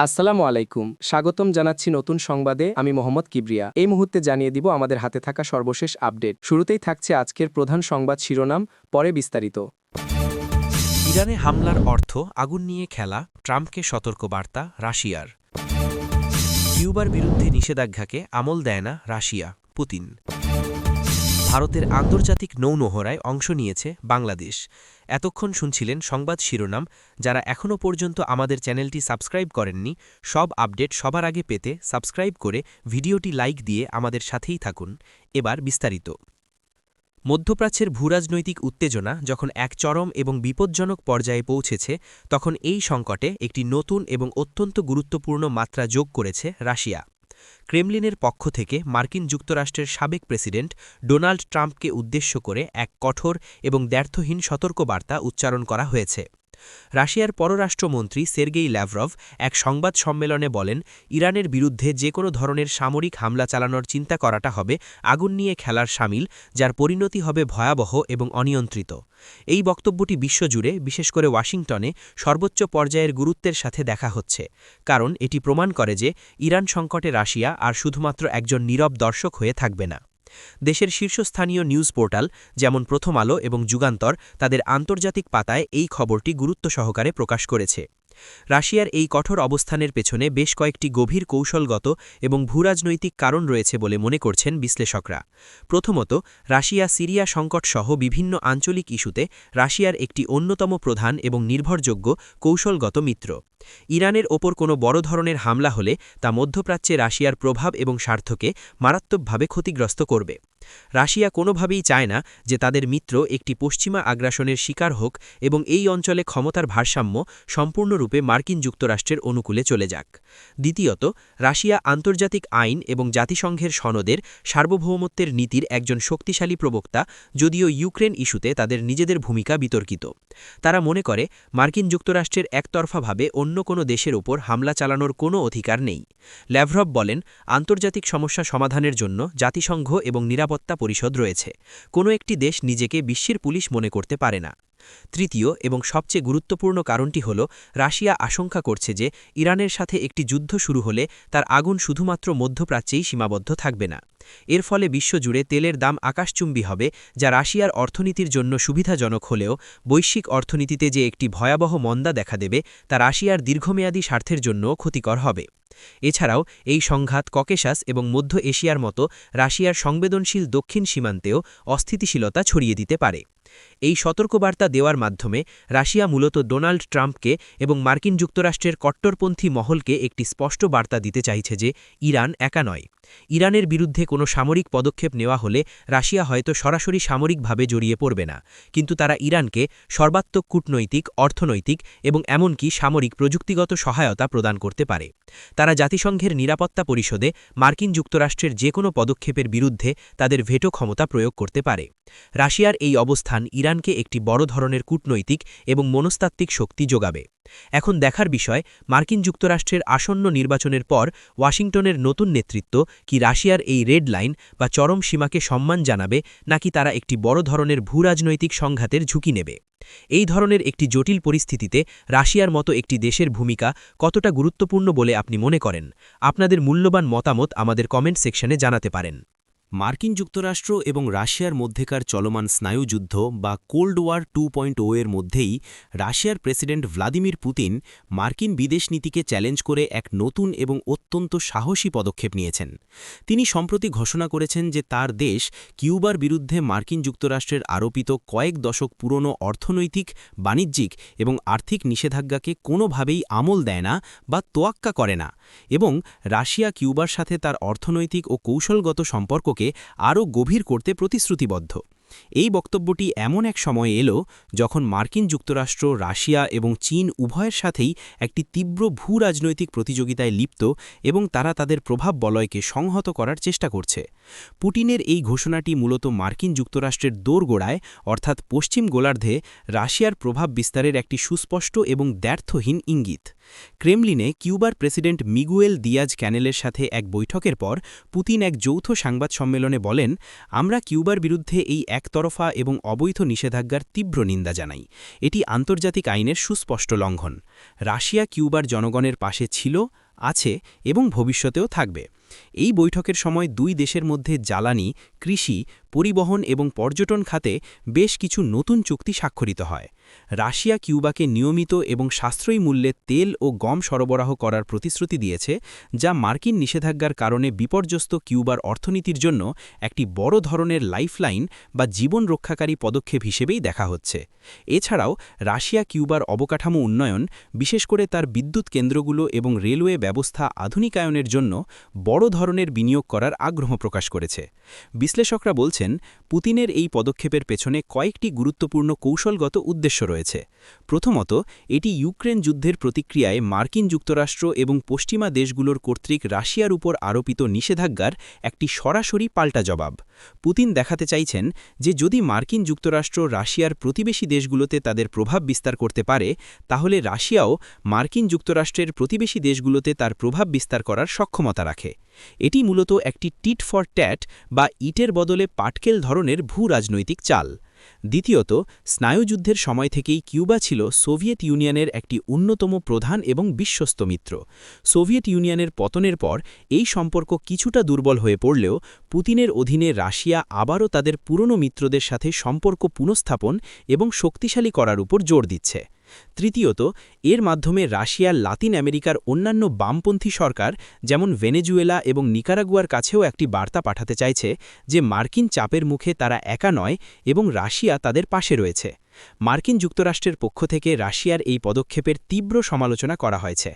আসসালামু আলাইকুম, স্বাগতম জানাচ্ছি নতুন সংবাদে। আমি মোহাম্মদ কিবরিয়া। এই মুহূর্তে জানিয়ে দিব আমাদের হাতে থাকা সর্বশেষ আপডেট। শুরুতেই থাকছে আজকের প্রধান সংবাদ শিরোনাম, পরে বিস্তারিত। ইরানে হামলার অর্থ আগুন নিয়ে খেলা, ট্রাম্পকে সতর্কবার্তা রাশিয়ার। কিউবার বিরুদ্ধে নিষেধাজ্ঞাকে আমল দেয় না রাশিয়া, পুতিন। ভারতের আন্তর্জাতিক নৌমহড়ায় অংশ নিয়েছে বাংলাদেশ। এতক্ষণ শুনছিলেন সংবাদ শিরোনাম। যারা এখনও পর্যন্ত আমাদের চ্যানেলটি সাবস্ক্রাইব করেননি, সব আপডেট সবার আগে পেতে সাবস্ক্রাইব করে ভিডিওটি লাইক দিয়ে আমাদের সাথেই থাকুন। এবার বিস্তারিত। মধ্যপ্রাচ্যের ভূরাজনৈতিক উত্তেজনা যখন এক চরম এবং বিপজ্জনক পর্যায়ে পৌঁছেছে, তখন এই সংকটে একটি নতুন এবং অত্যন্ত গুরুত্বপূর্ণ মাত্রা যোগ করেছে রাশিয়া। ক্রেমলিনের পক্ষ থেকে মার্কিন যুক্তরাষ্ট্রের সাবেক প্রেসিডেন্ট ডোনাল্ড ট্রাম্পকে উদ্দেশ্য করে এক কঠোর এবং দ্ব্যর্থহীন সতর্কবার্তা উচ্চারণ করা হয়েছে। রাশিয়ার পররাষ্ট্রমন্ত্রী সের্গেই ল্যাভরভ এক সংবাদ সম্মেলনে বলেন, ইরানের বিরুদ্ধে যে কোনো ধরনের সামরিক হামলা চালানোর চিন্তা করাটা হবে আগুন নিয়ে খেলার শামিল, যার পরিণতি হবে ভয়াবহ এবং অনিয়ন্ত্রিত। এই বক্তব্যটি বিশ্বজুড়ে, বিশেষ করে ওয়াশিংটনে সর্বোচ্চ পর্যায়ের গুরুত্বের সাথে দেখা হচ্ছে, কারণ এটি প্রমাণ করে যে ইরান সংকটে রাশিয়া আর শুধুমাত্র একজন নীরব দর্শক হয়ে থাকবে না। দেশের শীর্ষস্থানীয় নিউজ পোর্টাল যেমন প্রথম আলো এবং যুগান্তর তাদের আন্তর্জাতিক পাতায় এই খবরটি গুরুত্ব সহকারে প্রকাশ করেছে। রাশিয়ার এই কঠোর অবস্থানের পেছনে বেশ কয়েকটি গভীর কৌশলগত এবং ভূরাজনৈতিক কারণ রয়েছে বলে মনে করছেন বিশ্লেষকরা। প্রথমত, রাশিয়া সিরিয়া সংকটসহ বিভিন্ন আঞ্চলিক ইস্যুতে রাশিয়ার একটি অন্যতম প্রধান এবং নির্ভরযোগ্য কৌশলগত মিত্র। ইরানের ওপর কোনো বড় ধরনের হামলা হলে তা মধ্যপ্রাচ্যে রাশিয়ার প্রভাব এবং স্বার্থকে মারাত্মকভাবে ক্ষতিগ্রস্ত করবে। রাশিয়া কোনোভাবেই চায় না যে তাদের মিত্র একটি পশ্চিমা আগ্রাসনের শিকার হোক এবং এই অঞ্চলে ক্ষমতার ভারসাম্য সম্পূর্ণরূপে মার্কিন যুক্তরাষ্ট্রের অনুকূলে চলে যাক। দ্বিতীয়ত, রাশিয়া আন্তর্জাতিক আইন এবং জাতিসংঘের সনদের সার্বভৌমত্বের নীতির একজন শক্তিশালী প্রবক্তা, যদিও ইউক্রেন ইস্যুতে তাদের নিজেদের ভূমিকা বিতর্কিত। তারা মনে করে মার্কিন যুক্তরাষ্ট্রের একতরফাভাবে অন্য কোনো দেশের ওপর হামলা চালানোর কোনো অধিকার নেই। ল্যাভরভ বলেন, আন্তর্জাতিক সমস্যা সমাধানের জন্য জাতিসংঘ এবং নিরাপত্তা পরিষদ রয়েছে। কোনো একটি দেশ নিজেকে বিশ্বের পুলিশ মনে করতে পারে না। তৃতীয় এবং সবচেয়ে গুরুত্বপূর্ণ কারণটি হল, রাশিয়া আশঙ্কা করছে যে ইরানের সাথে একটি যুদ্ধ শুরু হলে তার আগুন শুধুমাত্র মধ্যপ্রাচ্যেই সীমাবদ্ধ থাকবে না। এর ফলে বিশ্বজুড়ে তেলের দাম আকাশচুম্বী হবে, যা রাশিয়ার অর্থনীতির জন্য সুবিধাজনক হলেও বৈশ্বিক অর্থনীতিতে যে একটি ভয়াবহ মন্দা দেখা দেবে, তা রাশিয়ার দীর্ঘমেয়াদী স্বার্থের জন্য ক্ষতিকর হবে। এছাড়াও এই সংঘাত ককেশাস এবং মধ্য এশিয়ার মতো রাশিয়ার সংবেদনশীল দক্ষিণ সীমান্তেও অস্থিতিশীলতা ছড়িয়ে দিতে পারে। এই সতর্কবার্তা দেওয়ার মাধ্যমে রাশিয়া মূলত ডোনাল্ড ট্রাম্পকে এবং মার্কিন যুক্তরাষ্ট্রের কট্টরপন্থী মহলকে একটি স্পষ্ট বার্তা দিতে চাইছে যে ইরান একা নয়। ইরানের বিরুদ্ধে কোনো সামরিক পদক্ষেপ নেওয়া হলে রাশিয়া হয়তো সরাসরি সামরিকভাবে জড়িয়ে পড়বে না, কিন্তু তারা ইরানকে সর্বাত্মক কূটনৈতিক, অর্থনৈতিক এবং এমনকি সামরিক প্রযুক্তিগত সহায়তা প্রদান করতে পারে। তারা জাতিসংঘের নিরাপত্তা পরিষদে মার্কিন যুক্তরাষ্ট্রের যে কোনো পদক্ষেপের বিরুদ্ধে তাদের ভেটো ক্ষমতা প্রয়োগ করতে পারে। রাশিয়ার এই অবস্থান ইরানকে একটি বড় ধরনের কূটনৈতিক এবং মনস্তাত্ত্বিক শক্তি যোগাবে। এখন দেখার বিষয়, মার্কিন যুক্তরাষ্ট্রের আসন্ন নির্বাচনের পর ওয়াশিংটনের নতুন নেতৃত্ব কি রাশিয়ার এই রেড লাইন বা চরম সীমাকে সম্মান জানাবে, নাকি তারা একটি বড় ধরনের ভূরাজনৈতিক সংঘাতের ঝুঁকি নেবে। এই ধরনের একটি জটিল পরিস্থিতিতে রাশিয়ার মতো একটি দেশের ভূমিকা কতটা গুরুত্বপূর্ণ বলে আপনি মনে করেন? আপনাদের মূল্যবান মতামত আমাদের কমেন্ট সেকশনে জানাতে পারেন। মার্কিন যুক্তরাষ্ট্র এবং রাশিয়ার মধ্যেকার চলমান স্নায়ুযুদ্ধ বা কোল্ড ওয়ার 2.0 এর মধ্যেই রাশিয়ার প্রেসিডেন্ট ভ্লাদিমির পুতিন মার্কিন বিদেশ নীতিকে চ্যালেঞ্জ করে এক নতুন এবং অত্যন্ত সাহসী পদক্ষেপ নিয়েছেন। তিনি সম্প্রতি ঘোষণা করেছেন যে তার দেশ কিউবার বিরুদ্ধে মার্কিন যুক্তরাষ্ট্রের আরোপিত কয়েক দশক পুরনো অর্থনৈতিক, বাণিজ্যিক এবং আর্থিক নিষেধাজ্ঞাকে কোনোভাবেই আমল দেয় না বা তোয়াক্কা করে না, এবং রাশিয়া কিউবার সাথে তার অর্থনৈতিক ও কৌশলগত সম্পর্ককে আরও গভীর করতে প্রতিশ্রুতিবদ্ধ। এই বক্তব্যটি এমন এক সময়ে এলো যখন মার্কিন যুক্তরাষ্ট্র, রাশিয়া এবং চীন উভয়ের সাথেই একটি তীব্র ভূরাজনৈতিক প্রতিযোগিতায় লিপ্ত এবং তারা তাদের প্রভাব বলয়কে সংহত করার চেষ্টা করছে। পুতিনের এই ঘোষণাটি মূলত মার্কিন যুক্তরাষ্ট্রের দোরগোড়ায়, অর্থাৎ পশ্চিম গোলার্ধে রাশিয়ার প্রভাব বিস্তারের একটি সুস্পষ্ট এবং দ্ব্যর্থহীন ইঙ্গিত। ক্রেমলিনে কিউবার প্রেসিডেন্ট মিগুয়েল দিয়াজ ক্যানেলের সাথে এক বৈঠকের পর পুতিন এক যৌথ সংবাদ সম্মেলনে বলেন, আমরা কিউবার বিরুদ্ধে এই একতরফা এবং অবৈধ নিষেধাজ্ঞার তীব্র নিন্দা জানাই। এটি আন্তর্জাতিক আইনের সুস্পষ্ট লঙ্ঘন। রাশিয়া কিউবার জনগণের পাশে ছিল, আছে এবং ভবিষ্যতেও থাকবে। এই বৈঠকের সময় দুই দেশের মধ্যে জ্বালানি, কৃষি, পরিবহন এবং পর্যটন খাতে বেশ কিছু নতুন চুক্তি স্বাক্ষরিত হয়। রাশিয়া কিউবাকে নিয়মিত এবং সাশ্রয়ী মূল্যে তেল ও গম সরবরাহ করার প্রতিশ্রুতি দিয়েছে, যা মার্কিন নিষেধাজ্ঞার কারণে বিপর্যস্ত কিউবার অর্থনীতির জন্য একটি বড় ধরনের লাইফলাইন বা জীবন রক্ষাকারী পদক্ষেপ হিসেবেই দেখা হচ্ছে। এছাড়াও রাশিয়া কিউবার অবকাঠামো উন্নয়ন, বিশেষ করে তার বিদ্যুৎ কেন্দ্রগুলো এবং রেলওয়ে ব্যবস্থা আধুনিকায়নের জন্য বড় ধরনের বিনিয়োগ করার আগ্রহ প্রকাশ করেছে। বিশ্লেষকরা বলছেন, পুতিনের এই পদক্ষেপের পেছনে কয়েকটি গুরুত্বপূর্ণ কৌশলগত উদ্দেশ্য রয়েছে। প্রথমত, এটি ইউক্রেন যুদ্ধের প্রতিক্রিয়ায় মার্কিন যুক্তরাষ্ট্র এবং পশ্চিমা দেশগুলোর কর্তৃক রাশিয়ার উপর আরোপিত নিষেধাজ্ঞার একটি সরাসরি পাল্টা জবাব। পুতিন দেখাতে চাইছেন যে যদি মার্কিন যুক্তরাষ্ট্র রাশিয়ার প্রতিবেশী দেশগুলোতে তাদের প্রভাব বিস্তার করতে পারে, তাহলে রাশিয়াও মার্কিন যুক্তরাষ্ট্রের প্রতিবেশী দেশগুলোতে তার প্রভাব বিস্তার করার সক্ষমতা রাখে। এটি মূলত একটি টিট ফর ট্যাট বা ইটের বদলে পাটকেল ধরনের ভূ-রাজনৈতিক চাল। দ্বিতীয়ত, স্নায়ুযুদ্ধের সময় থেকেই কিউবা ছিল সোভিয়েত ইউনিয়নের একটি অন্যতম প্রধান এবং বিশ্বস্ত মিত্র। সোভিয়েত ইউনিয়নের পতনের পর এই সম্পর্ক কিছুটা দুর্বল হয়ে পড়লেও পুতিনের অধীনে রাশিয়া আবারও তাদের পুরনো মিত্রদের সাথে সম্পর্ক পুনঃস্থাপন এবং শক্তিশালী করার উপর জোর দিচ্ছে। তৃতীয়ত, এর মাধ্যমে রাশিয়ার লাতিন আমেরিকার অন্যান্য বামপন্থী সরকার যেমন ভেনেজুয়েলা এবং নিকারাগুয়ার কাছেও একটি বার্তা পাঠাতে চাইছে যে মার্কিন চাপের মুখে তারা একা নয় এবং রাশিয়া তাদের পাশে রয়েছে। মার্কিন যুক্তরাষ্ট্রের পক্ষ থেকে রাশিয়ার এই পদক্ষেপের তীব্র সমালোচনা করা হয়েছে।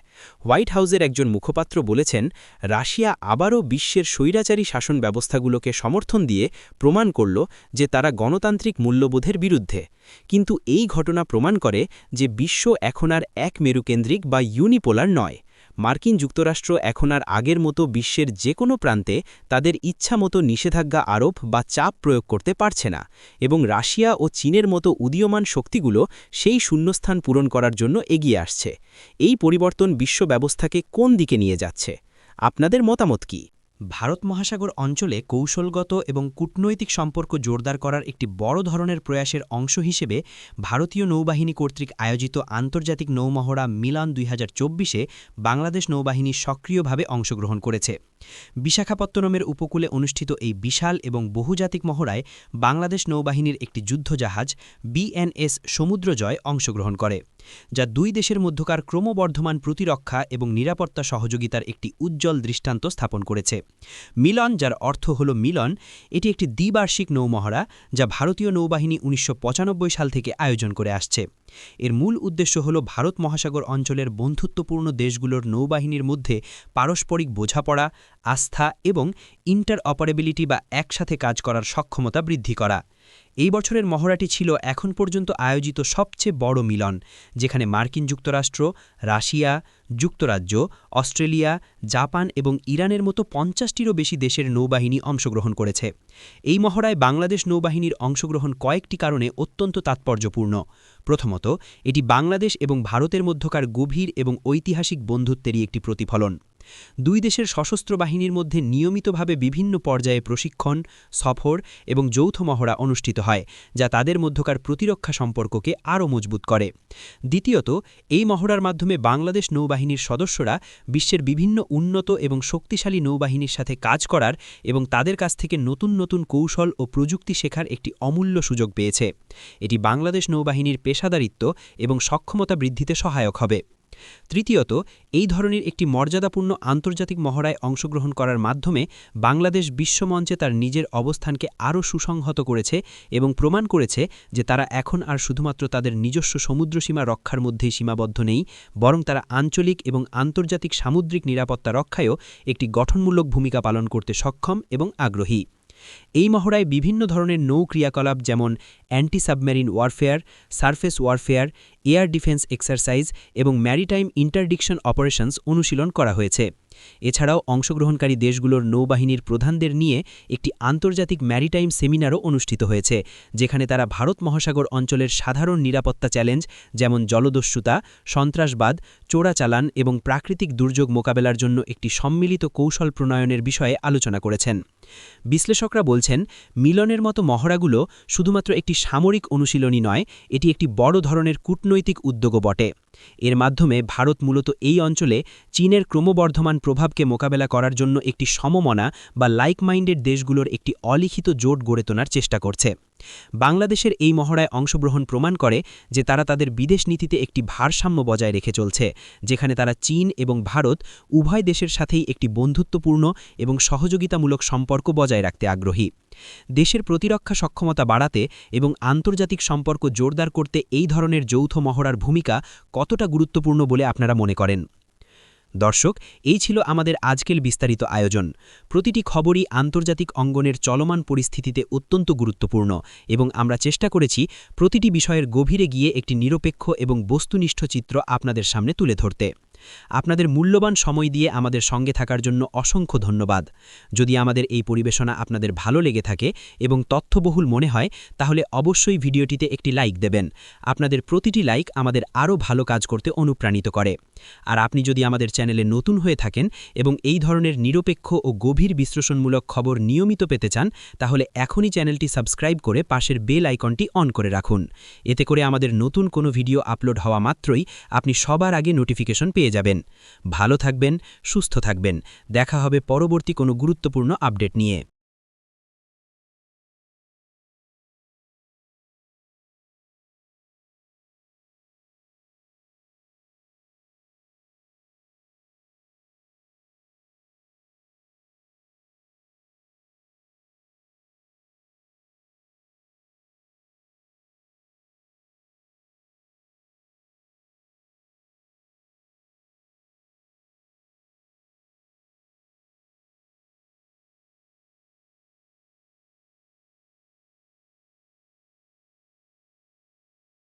হোয়াইট হাউসের একজন মুখপাত্র বলেছেন, রাশিয়া আবারও বিশ্বের স্বৈরাচারী শাসন ব্যবস্থাগুলোকে সমর্থন দিয়ে প্রমাণ করল যে তারা গণতান্ত্রিক মূল্যবোধের বিরুদ্ধে। কিন্তু এই ঘটনা প্রমাণ করে যে বিশ্ব এখন আর এক মেরুকেন্দ্রিক বা ইউনিপোলার নয়। মার্কিন যুক্তরাষ্ট্র এখন আর আগের মতো বিশ্বের যে কোনো প্রান্তে তাদের ইচ্ছামতো নিষেধাজ্ঞা আরোপ বা চাপ প্রয়োগ করতে পারছে না, এবং রাশিয়া ও চীনের মতো উদীয়মান শক্তিগুলো সেই শূন্যস্থান পূরণ করার জন্য এগিয়ে আসছে। এই পরিবর্তন বিশ্ব ব্যবস্থাকে কোন দিকে নিয়ে যাচ্ছে? আপনাদের মতামত কি? ভারত মহাসাগর অঞ্চলে কৌশলগত এবং কূটনৈতিক সম্পর্ক জোরদার করার একটি বড় ধরনের প্রয়াসের অংশ হিসেবে ভারতীয় নৌবাহিনী কর্তৃক আয়োজিত আন্তর্জাতিক নৌমহড়া মিলন 2024-এ বাংলাদেশ নৌবাহিনী সক্রিয়ভাবে অংশগ্রহণ করেছে। বিশাখাপত্তনমের উপকূলে অনুষ্ঠিত এই বিশাল এবং বহুজাতিক মহড়ায় বাংলাদেশ নৌবাহিনীর একটি যুদ্ধজাহাজ বিএনএস সমুদ্রজয় অংশগ্রহণ করে, যা দুই দেশের মধ্যকার ক্রমবর্ধমান প্রতিরক্ষা এবং নিরাপত্তা সহযোগিতার একটি উজ্জ্বল দৃষ্টান্ত স্থাপন করেছে। মিলন, যার অর্থ হল মিলন, এটি একটি দ্বিবার্ষিক নৌমহড়া যা ভারতীয় নৌবাহিনী 1995 সাল থেকে আয়োজন করে আসছে। এর মূল উদ্দেশ্য হল ভারত মহাসাগর অঞ্চলের বন্ধুত্বপূর্ণ দেশগুলোর নৌবাহিনীর মধ্যে পারস্পরিক বোঝাপড়া, আস্থা এবং ইন্টারঅপারেবিলিটি বা একসাথে কাজ করার সক্ষমতা বৃদ্ধি করা। এই বছরের মহড়াটি ছিল এখন পর্যন্ত আয়োজিত সবচেয়ে বড় মিলন, যেখানে মার্কিন যুক্তরাষ্ট্র, রাশিয়া, যুক্তরাজ্য, অস্ট্রেলিয়া, জাপান এবং ইরানের মতো 50টিরও বেশি দেশের নৌবাহিনী অংশগ্রহণ করেছে। এই মহড়ায় বাংলাদেশ নৌবাহিনীর অংশগ্রহণ কয়েকটি কারণে অত্যন্ত তাৎপর্যপূর্ণ। প্রথমত, এটি বাংলাদেশ এবং ভারতের মধ্যকার গভীর এবং ঐতিহাসিক বন্ধুত্বেরই একটি প্রতিফলন। দুই দেশের সশস্ত্র বাহিনীর মধ্যে নিয়মিতভাবে বিভিন্ন পর্যায়ে প্রশিক্ষণ, সফর এবং যৌথ মহড়া অনুষ্ঠিত হয়, যা তাদের মধ্যকার প্রতিরক্ষা সম্পর্ককে আরও মজবুত করে। দ্বিতীয়ত, এই মহড়ার মাধ্যমে বাংলাদেশ নৌবাহিনীর সদস্যরা বিশ্বের বিভিন্ন উন্নত এবং শক্তিশালী নৌবাহিনীর সাথে কাজ করার এবং তাদের কাছ থেকে নতুন নতুন কৌশল ও প্রযুক্তি শেখার একটি অমূল্য সুযোগ পেয়েছে। এটি বাংলাদেশ নৌবাহিনীর পেশাদারিত্ব এবং সক্ষমতা বৃদ্ধিতে সহায়ক হবে। তৃতীয়ত, এই ধরনের একটি মর্যাদাপূর্ণ আন্তর্জাতিক মহড়ায় অংশগ্রহণ করার মাধ্যমে বাংলাদেশ বিশ্বমঞ্চে তার নিজের অবস্থানকে আরও সুসংহত করেছে এবং প্রমাণ করেছে যে তারা এখন আর শুধুমাত্র তাদের নিজস্ব সমুদ্রসীমা রক্ষার মধ্যেই সীমাবদ্ধ নেই, বরং তারা আঞ্চলিক এবং আন্তর্জাতিক সামুদ্রিক নিরাপত্তা রক্ষায়ও একটি গঠনমূলক ভূমিকা পালন করতে সক্ষম এবং আগ্রহী। এই মহড়ায় বিভিন্ন ধরনের নৌ ক্রিয়াকলাপ যেমন anti submarine warfare, surface warfare, air defence exercise এবং ম্যারিটাইম ইন্টারডিকশন অপারেশনস অনুশীলন করা হয়েছে। এছাড়াও অংশগ্রহণকারী দেশগুলোর নৌবাহিনীর প্রধানদের নিয়ে একটি আন্তর্জাতিক ম্যারিটাইম সেমিনারও অনুষ্ঠিত হয়েছে, যেখানে তারা ভারত মহাসাগর অঞ্চলের সাধারণ নিরাপত্তা চ্যালেঞ্জ যেমন জলদস্যুতা, সন্ত্রাসবাদ, চোরাচালান এবং প্রাকৃতিক দুর্যোগ মোকাবেলার জন্য একটি সম্মিলিত কৌশল প্রণয়নের বিষয়ে আলোচনা করেছেন। বিশ্লেষকরা বলছেন, মিলনের মতো মহড়াগুলো শুধুমাত্র একটি সামরিক অনুশীলনী নয়, এটি একটি বড় ধরনের কূটনৈতিক উদ্যোগও বটে। এর মাধ্যমে ভারত মূলত এই অঞ্চলে চীনের ক্রমবর্ধমান প্রভাবকে মোকাবেলা করার জন্য একটি সমমনা বা লাইক মাইন্ডেড দেশগুলোর একটি অলিখিত জোট গড়ে তোলার চেষ্টা করছে। বাংলাদেশের এই মহড়ায় অংশগ্রহণ প্রমাণ করে যে তারা তাদের বিদেশ নীতিতে একটি ভারসাম্য বজায় রেখে চলছে, যেখানে তারা চীন এবং ভারত উভয় দেশের সাথেই একটি বন্ধুত্বপূর্ণ এবং সহযোগিতামূলক সম্পর্ক বজায় রাখতে আগ্রহী। দেশের প্রতিরক্ষা সক্ষমতা বাড়াতে এবং আন্তর্জাতিক সম্পর্ক জোরদার করতে এই ধরনের যৌথ মহড়ার ভূমিকা কতটা গুরুত্বপূর্ণ বলে আপনারা মনে করেন? দর্শক, এই ছিল আমাদের আজকের বিস্তারিত আয়োজন। প্রতিটি খবরই আন্তর্জাতিক অঙ্গনের চলমান পরিস্থিতিতে অত্যন্ত গুরুত্বপূর্ণ এবং আমরা চেষ্টা করেছি প্রতিটি বিষয়ের গভীরে গিয়ে একটি নিরপেক্ষ এবং বস্তুনিষ্ঠ চিত্র আপনাদের সামনে তুলে ধরতে। আপনাদের মূল্যবান সময় দিয়ে আমাদের সঙ্গে থাকার জন্য অসংখ্য ধন্যবাদ। যদি আমাদের এই পরিবেশনা আপনাদের ভালো লেগে থাকে এবং তথ্যবহুল মনে হয়, তাহলে অবশ্যই ভিডিওটিতে একটি লাইক দেবেন। আপনাদের প্রতিটি লাইক আমাদের আরও ভালো কাজ করতে অনুপ্রাণিত করে। আর আপনি যদি আমাদের চ্যানেলে নতুন হয়ে থাকেন এবং এই ধরনের নিরপেক্ষ ও গভীর বিশ্লেষণমূলক খবর নিয়মিত পেতে চান, তাহলে এখনই চ্যানেলটি সাবস্ক্রাইব করে পাশের বেল আইকনটি অন করে রাখুন। এতে করে আমাদের নতুন কোনো ভিডিও আপলোড হওয়া মাত্রই আপনি সবার আগে নোটিফিকেশন পেয়ে যাবেন। ভালো থাকবেন, সুস্থ থাকবেন। দেখা হবে পরবর্তী কোনো গুরুত্বপূর্ণ আপডেট নিয়ে।